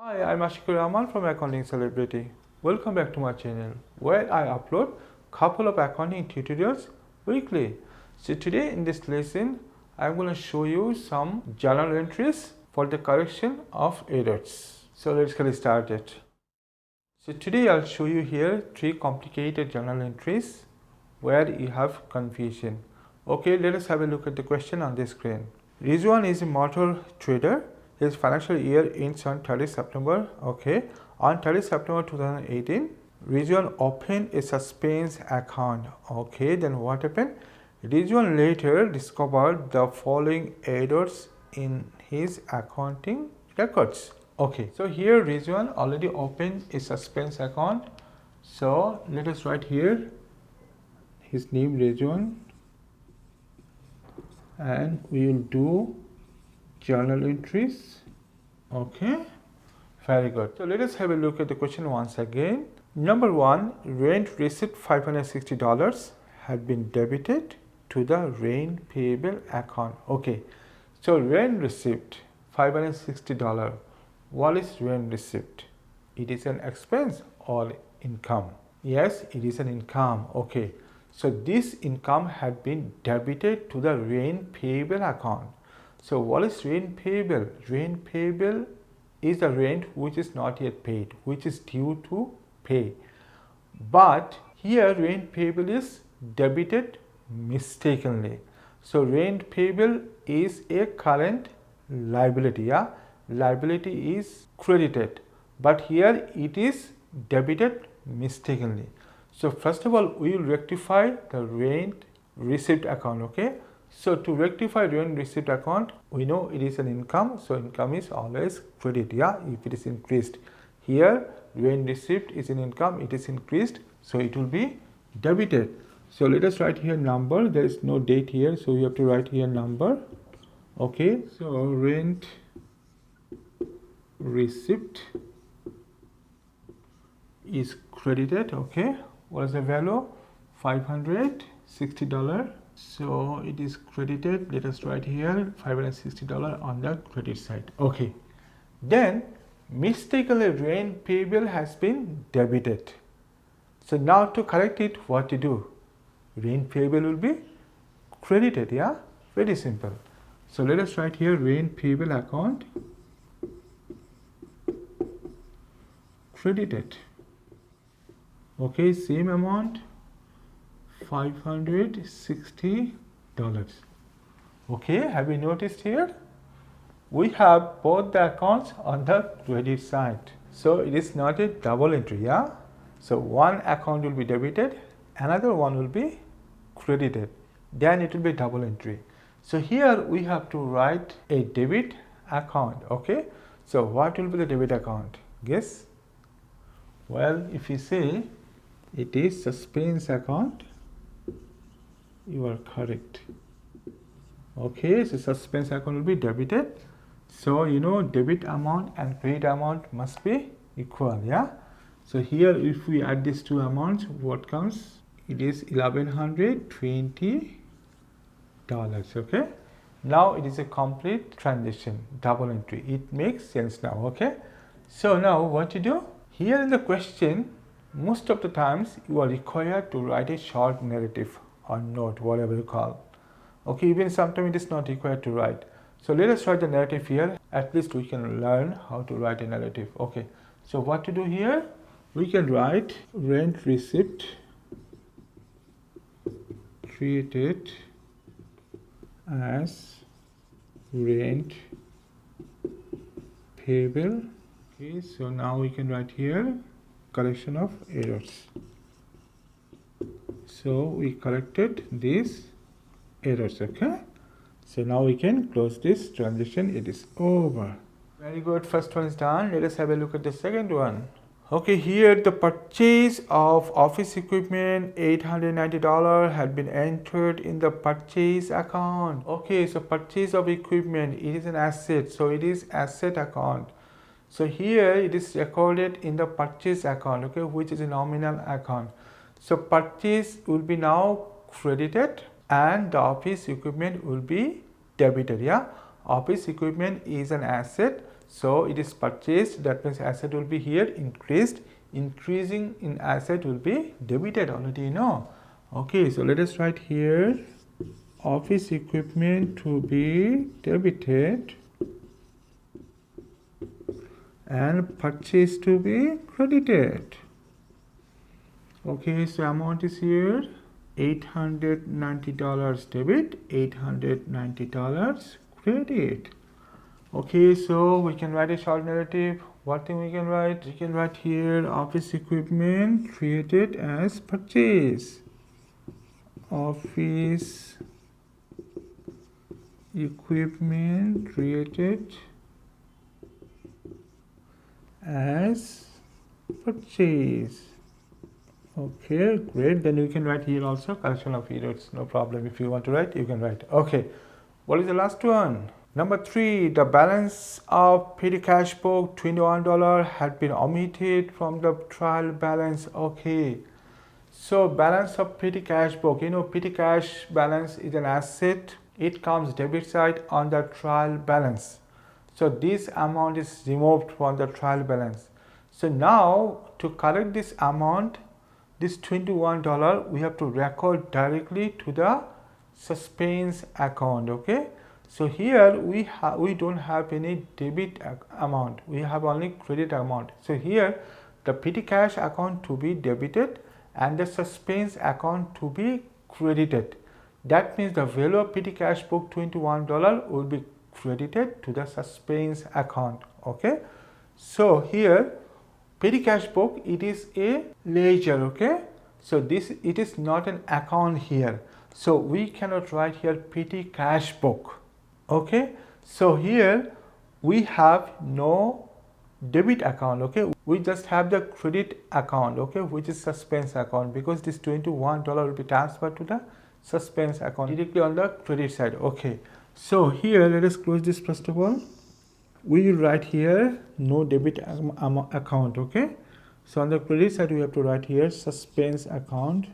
Hi, I'm Ashikur Rahman from Accounting Celebrity. Welcome back to my channel where I upload couple of accounting tutorials weekly. So today in this lesson, I'm going to show you some journal entries for the correction of errors. So let's get started. So today I'll show you here 3 complicated journal entries where you have confusion. Okay, let us have a look at the question on the screen. Rizwan is a motor trader. His financial year ends on 30 September. Okay, on 30 September 2018, Rizwan opened a suspense account. Okay, then what happened? Rizwan later discovered the following errors in his accounting records. Okay, so here Rizwan already opened a suspense account. So let us write here his name Rizwan, and we will do journal entries. Okay, very good. So let us have a look at the question once again. Number 1, rent receipt $560 had been debited to the rent payable account. Okay, so rent receipt $560. What is rent receipt? It is an expense or income? Yes, it is an income. Okay, so this income had been debited to the rent payable account. So what is rent payable? Rent payable is the rent which is not yet paid, which is due to pay. But here rent payable is debited mistakenly. So rent payable is a current liability. Yeah, liability is credited, but here it is debited mistakenly. So first of all, we will rectify the rent receipt account. Okay, so to rectify rent receipt account, we know it is an income, so income is always credit. Yeah, if it is increased, here rent receipt is an income, it is increased, so it will be debited. So let us write here number. There is no date here, so we have to write here number. Okay, so rent receipt is credited. Okay, what is the value? $560. So it is credited. Let us write here $560 on the credit side. Okay, then mistakenly rent payable has been debited. So now to correct it, what to do? Rent payable will be credited. Yeah, very simple. So let us write here rent payable account credited. Okay, same amount, $560. Okay, have you noticed here? We have both the accounts on the credit side. So it is not a double entry. Yeah. So one account will be debited, another one will be credited. Then it will be double entry. So here we have to write a debit account. Okay. So what will be the debit account? Guess? Well, if you say it is suspense account, you are correct. Okay, so suspense account will be debited. So you know debit amount and credit amount must be equal. Yeah. So here if we add these two amounts, what comes? It is $1,120. Okay. Now it is a complete transaction, double entry. It makes sense now. Okay. So now what to do? Here in the question, most of the times you are required to write a short narrative or note, whatever you call. Okay, even sometimes it is not required to write. So let us write the narrative here. At least we can learn how to write a narrative. Okay, so what to do here? We can write rent receipt treated as rent payable. Okay, so now we can write here correction of errors. So we corrected these errors. Okay, so now we can close this transaction. It is over. Very good, first one is done. Let us have a look at the second one. Okay, here the purchase of office equipment $890 had been entered in the purchase account. Okay, so purchase of equipment, it is an asset, so it is asset account. So here it is recorded in the purchase account, okay, which is a nominal account. So purchase will be now credited and the office equipment will be debited. Yeah, office equipment is an asset, So it is purchased, that means asset will be here increased. Increasing in asset will be debited, already you know. Okay, so let us write here office equipment to be debited and purchase to be credited. Okay, so amount is here $890 debit, $890 credit. Okay, so we can write a short narrative. What thing we can write? We can write here office equipment created as purchase. Office equipment created as purchase. Okay, great. Then you can write here also collection of errors. No problem. If you want to write, you can write. Okay, what is the last one? Number 3, the balance of petty cash book $21 had been omitted from the trial balance. Okay, so balance of petty cash book, you know, petty cash balance is an asset. It comes debit side on the trial balance. So this amount is removed from the trial balance. So now to correct this amount, this $21, we have to record directly to the suspense account. Okay, so here we don't have any debit amount, we have only credit amount. So here the petty cash account to be debited and the suspense account to be credited. That means the value of petty cash book $21 will be credited to the suspense account. Okay, so here petty cash book, it is a ledger. Okay, so this, it is not an account here, so we cannot write here petty cash book. Okay, so here we have no debit account. Okay, we just have the credit account, okay, which is suspense account, because this $21 will be transferred to the suspense account directly on the credit side. Okay, so here let us close this first of all. We will write here no debit account. Okay, so on the credit side we have to write here suspense account.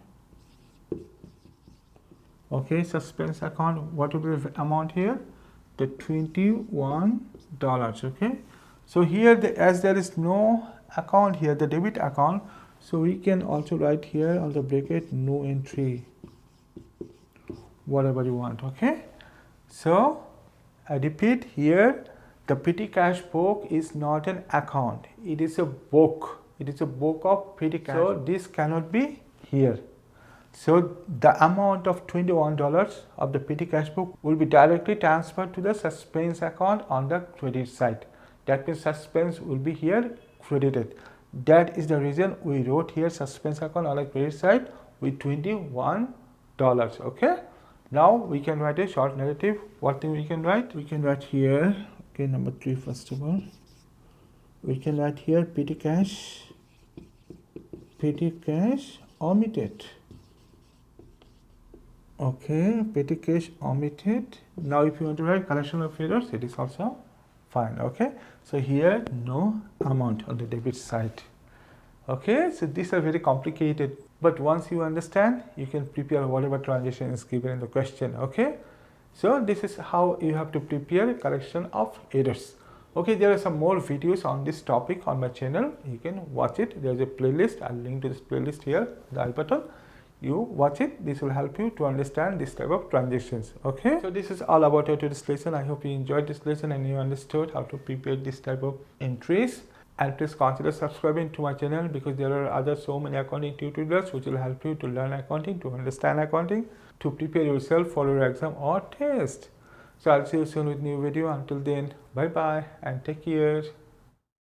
Okay, suspense account, what will be the amount here? The $21. Okay, so here as there is no account here, the debit account, so we can also write here on the bracket no entry, whatever you want. Okay, so I repeat here, the petty cash book is not an account, it is a book. It is a book of petty cash. So this cannot be here. So the amount of $21 of the petty cash book will be directly transferred to the suspense account on the credit side. That means suspense will be here credited. That is the reason we wrote here suspense account on the credit side with $21. Okay, now we can write a short narrative. What thing we can write? We can write here, okay, number 3 first of all. We can write here petty cash omitted. Okay, petty cash omitted. Now if you want to write collection of errors, it is also fine. Okay, so here no amount on the debit side. Okay, so these are very complicated, but once you understand, you can prepare whatever transaction is given in the question. Okay, so this is how you have to prepare collection of errors. Okay, there are some more videos on this topic on my channel. You can watch it. There is a playlist. I'll link to this playlist here, the I button. You watch it. This will help you to understand this type of transactions. Okay, so this is all about today's lesson. I hope you enjoyed this lesson and you understood how to prepare this type of entries. And please consider subscribing to my channel, because there are other so many accounting tutorials which will help you to learn accounting, to understand accounting, to prepare yourself for your exam or test. So I'll see you soon with new video. Until then, bye bye and take care.